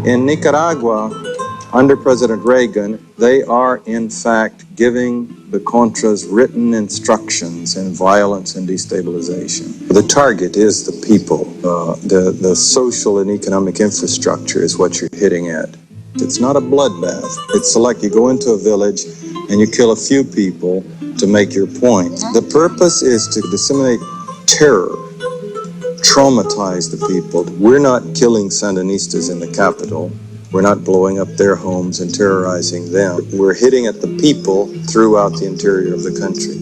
In Nicaragua, under President Reagan, they are in fact giving the Contras written instructions in violence and destabilization. The target is the people. The social and economic infrastructure is what you're hitting at. It's not a bloodbath. It's like you go into a village and you kill a few people to make your point. The purpose is to disseminate terror, traumatize the people. We're not killing Sandinistas in the capital. We're not blowing up their homes and terrorizing them. We're hitting at the people throughout the interior of the country.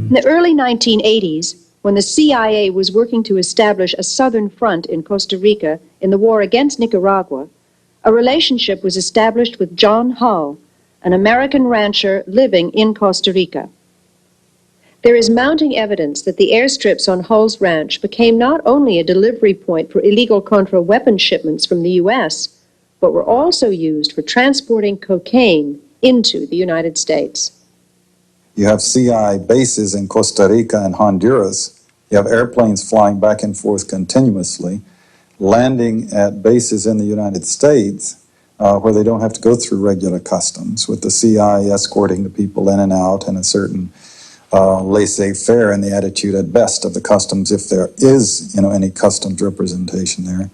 In the early 1980s, when the CIA was working to establish a southern front in Costa Rica in the war against Nicaragua, a relationship was established with John Hull, an American rancher living in Costa Rica. There is mounting evidence that the airstrips on Hull's ranch became not only a delivery point for illegal Contra weapon shipments from the U.S., but were also used for transporting cocaine into the United States. You have CIA bases in Costa Rica and Honduras. You have airplanes flying back and forth continuously, landing at bases in the United States where they don't have to go through regular customs, with the CIA escorting the people in and out and a certain laissez-faire in the attitude at best of the customs, if there is, any customs representation there.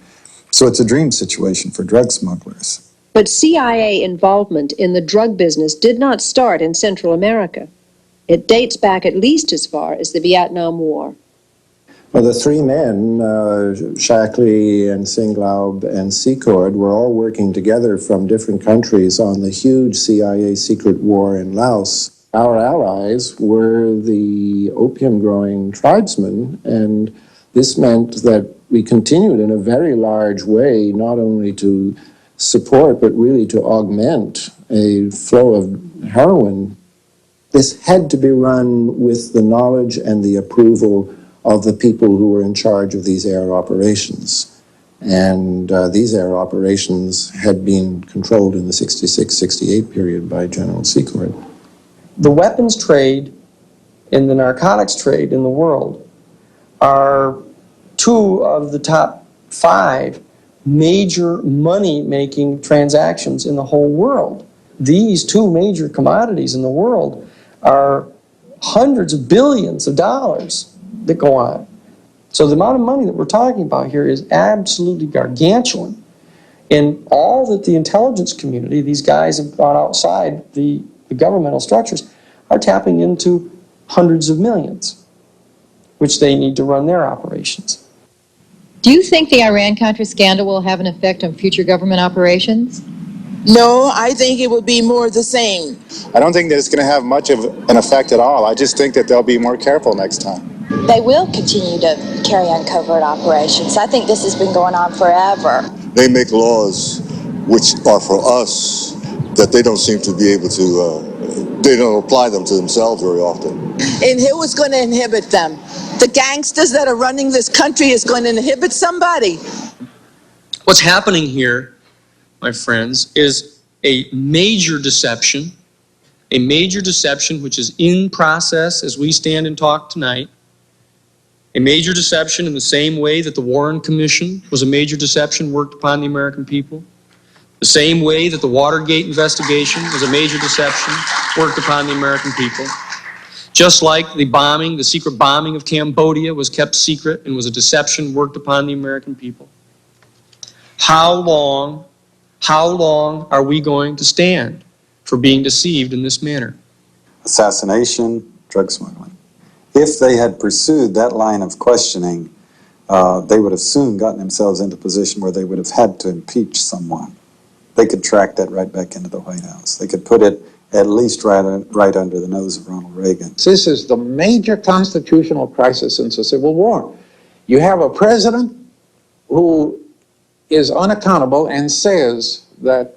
So it's a dream situation for drug smugglers. But CIA involvement in the drug business did not start in Central America. It dates back at least as far as the Vietnam War. Well, the three men, Shackley and Singlaub and Secord, were all working together from different countries on the huge CIA secret war in Laos. Our allies were the opium-growing tribesmen, and this meant that we continued in a very large way not only to support but really to augment a flow of heroin. This had to be run with the knowledge and the approval of the people who were in charge of these air operations. And these air operations had been controlled in the 66-68 period by General Secord. The weapons trade and the narcotics trade in the world are two of the top 5 major money-making transactions in the whole world. These two major commodities in the world are hundreds of billions of dollars that go on. So the amount of money that we're talking about here is absolutely gargantuan. And all that the intelligence community, these guys have gone outside the governmental structures, are tapping into hundreds of millions, which they need to run their operations. Do you think the Iran-Contra scandal will have an effect on future government operations? No, I think it will be more the same. I don't think that it's going to have much of an effect at all. I just think that they'll be more careful next time. They will continue to carry on covert operations. I think this has been going on forever. They make laws which are for us that they don't seem to be able to, they don't apply them to themselves very often. And who is going to inhibit them? The gangsters that are running this country is going to inhibit somebody. What's happening here, my friends, is a major deception which is in process as we stand and talk tonight, a major deception in the same way that the Warren Commission was a major deception worked upon the American people, the same way that the Watergate investigation was a major deception worked upon the American people. Just like the secret bombing of Cambodia was kept secret and was a deception worked upon the American people. How long are we going to stand for being deceived in this manner? Assassination, drug smuggling. If they had pursued that line of questioning, they would have soon gotten themselves into a position where they would have had to impeach someone. They could track that right back into the White House. They could put it at least right under the nose of Ronald Reagan. This is the major constitutional crisis since the Civil War. You have a president who is unaccountable and says that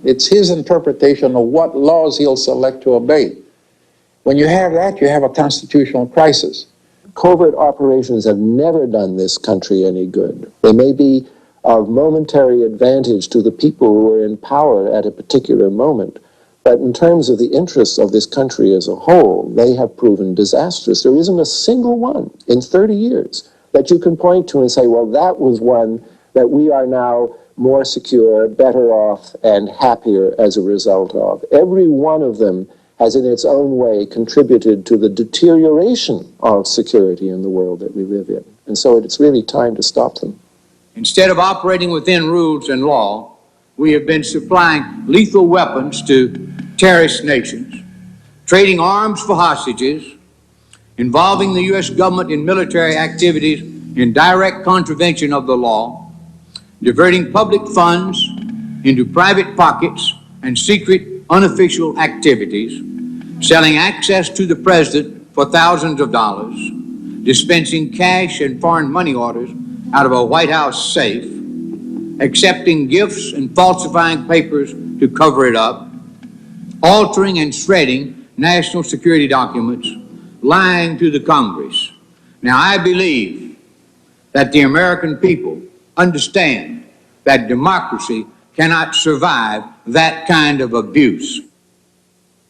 it's his interpretation of what laws he'll select to obey. When you have that, you have a constitutional crisis. Covert operations have never done this country any good. They may be of momentary advantage to the people who are in power at a particular moment, But in terms of the interests of this country as a whole, they have proven disastrous. There isn't a single one in 30 years that you can point to and say, well, that was one that we are now more secure, better off, and happier as a result of. Every one of them has in its own way contributed to the deterioration of security in the world that we live in. And so it's really time to stop them. Instead of operating within rules and law, we have been supplying lethal weapons to terrorist nations, trading arms for hostages, involving the U.S. government in military activities in direct contravention of the law, diverting public funds into private pockets and secret unofficial activities, selling access to the president for thousands of dollars, dispensing cash and foreign money orders out of a White House safe, accepting gifts and falsifying papers to cover it up, altering and shredding national security documents, lying to the Congress. Now, I believe that the American people understand that democracy cannot survive that kind of abuse.